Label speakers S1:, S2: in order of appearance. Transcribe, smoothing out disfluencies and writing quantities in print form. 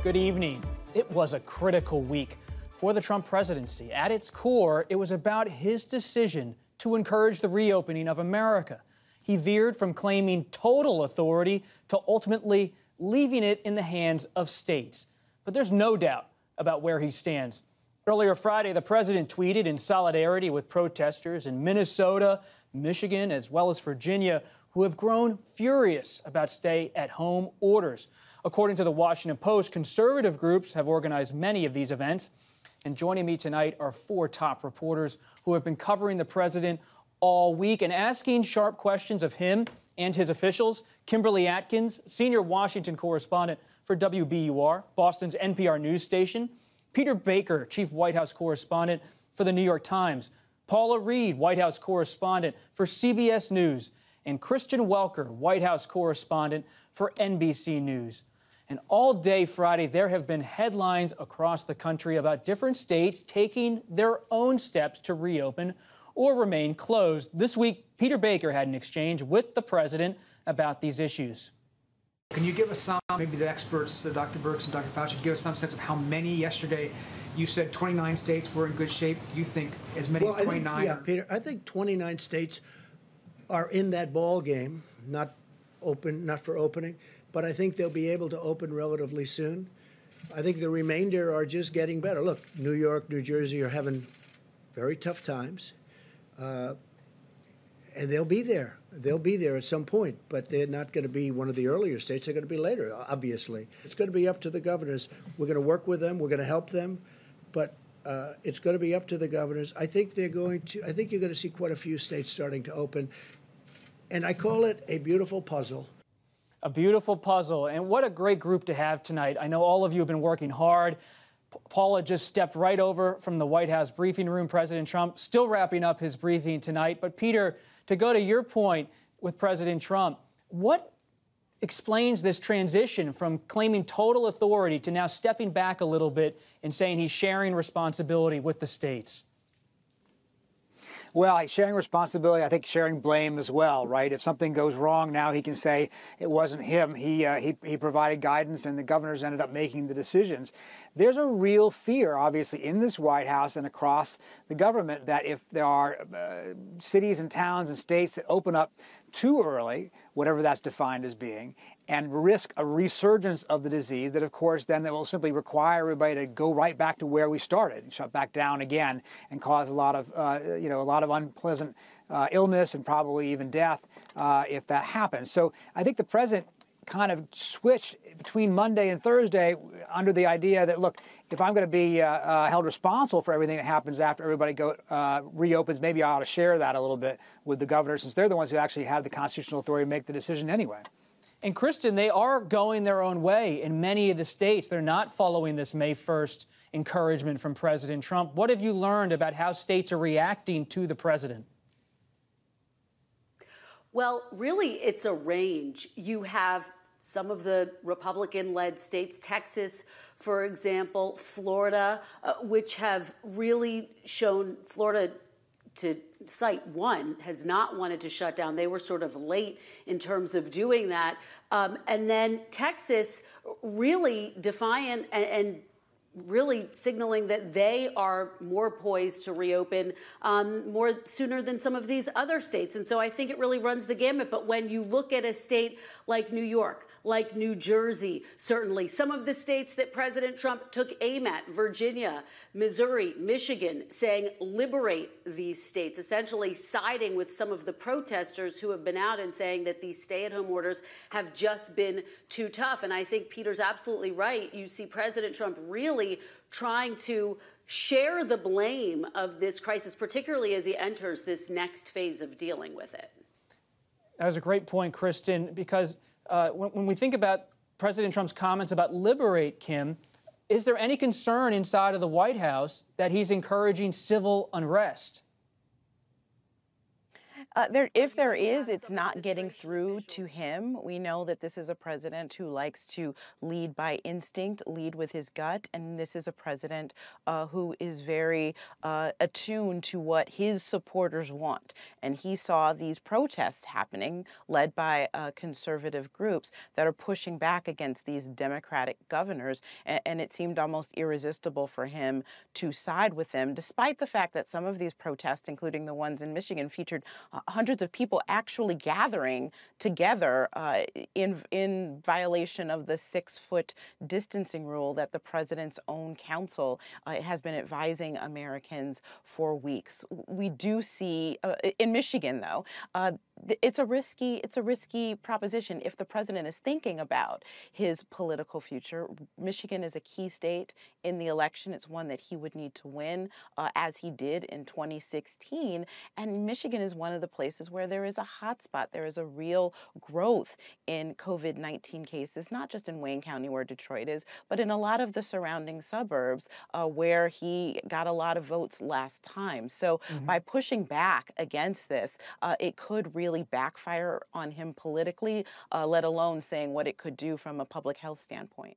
S1: Good evening. It was a critical week for the Trump presidency. At its core, it was about his decision to encourage the reopening of America. He veered from claiming total authority to ultimately leaving it in the hands of states. But there's no doubt about where he stands. Earlier Friday, the president tweeted in solidarity with protesters in Minnesota, Michigan, as well as Virginia, who have grown furious about stay-at-home orders. According to the Washington Post, conservative groups have organized many of these events. And joining me tonight are four top reporters who have been covering the president all week and asking sharp questions of him and his officials. Kimberly Atkins, senior Washington correspondent for WBUR, Boston's NPR news station. Peter Baker, chief White House correspondent for the New York Times. Paula, Reid, White House correspondent for CBS News. And Kristen Welker, White House correspondent for NBC News. And all day Friday, there have been headlines across the country about different states taking their own steps to reopen or remain closed. This week, Peter Baker had an exchange with the president about these issues.
S2: Can you give us some, maybe the experts, Dr. Birx and Dr. Fauci, give us some sense of how many yesterday? You said 29 states were in good shape. Do you think as many as 29?
S3: Yeah, Peter, I think 29 states are in that ball game, not for opening, but I think they'll be able to open relatively soon. I think the remainder are just getting better. Look, New York, New Jersey are having very tough times, and they'll be there. They'll be there at some point, but they're not going to be one of the earlier states. They're going to be later, obviously. It's going to be up to the governors. We're going to work with them. We're going to help them, but it's going to be up to the governors. I think you're going to see quite a few states starting to open, and I call it a beautiful puzzle.
S1: A beautiful puzzle, and what a great group to have tonight. I know all of you have been working hard. Paula just stepped right over from the White House briefing room. President Trump still wrapping up his briefing tonight. But Peter, to go to your point with President Trump, what explains this transition from claiming total authority to now stepping back a little bit and saying he's sharing responsibility with the states?
S4: Well, sharing responsibility, I think sharing blame as well, right? If something goes wrong, now he can say it wasn't him. He provided guidance, and the governors ended up making the decisions. There's a real fear, obviously, in this White House and across the government that if there are cities and towns and states that open up too early, whatever that's defined as being, and risk a resurgence of the disease, that of course then that will simply require everybody to go right back to where we started and shut back down again and cause a lot of unpleasant illness and probably even death if that happens. So I think the president kind of switched between Monday and Thursday under the idea that, look, if I'm going to be held responsible for everything that happens after everybody reopens, maybe I ought to share that a little bit with the governors, since they're the ones who actually have the constitutional authority to make the decision anyway.
S1: And Kristen, they are going their own way in many of the states. They're not following this May 1st encouragement from President Trump. What have you learned about how states are reacting to the president?
S5: Well, really, it's a range. You have some of the Republican-led states, Texas, for example, Florida, which have really shown, Florida, to cite one, has not wanted to shut down. They were sort of late in terms of doing that. And then Texas, really defiant and really signaling that they are more poised to reopen more sooner than some of these other states. And so I think it really runs the gamut. But when you look at a state like New York, like New Jersey, certainly some of the states that President Trump took aim at, Virginia, Missouri, Michigan, saying liberate these states, essentially siding with some of the protesters who have been out and saying that these stay-at-home orders have just been too tough. And I think Peter's absolutely right. You see President Trump really trying to share the blame of this crisis, particularly as he enters this next phase of dealing with it.
S1: That was a great point, Kristen, because when we think about President Trump's comments about liberate, Kim, is there any concern inside of the White House that he's encouraging civil unrest?
S6: If there is, it's not getting through to him. We know that this is a president who likes to lead by instinct, lead with his gut, and this is a president who is very attuned to what his supporters want. And he saw these protests happening, led by conservative groups that are pushing back against these Democratic governors, and it seemed almost irresistible for him to side with them, despite the fact that some of these protests, including the ones in Michigan, featured hundreds of people actually gathering together in violation of the 6-foot distancing rule that the president's own counsel has been advising Americans for weeks. We do see in Michigan, though, it's a risky proposition if the president is thinking about his political future. Michigan is a key state in the election. It's one that he would need to win, as he did in 2016. And Michigan is one of the places where there is a hot spot. There is a real growth in COVID-19 cases, not just in Wayne County where Detroit is, but in a lot of the surrounding suburbs where he got a lot of votes last time. So by pushing back against this, it could really backfire on him politically, let alone saying what it could do from a public health standpoint.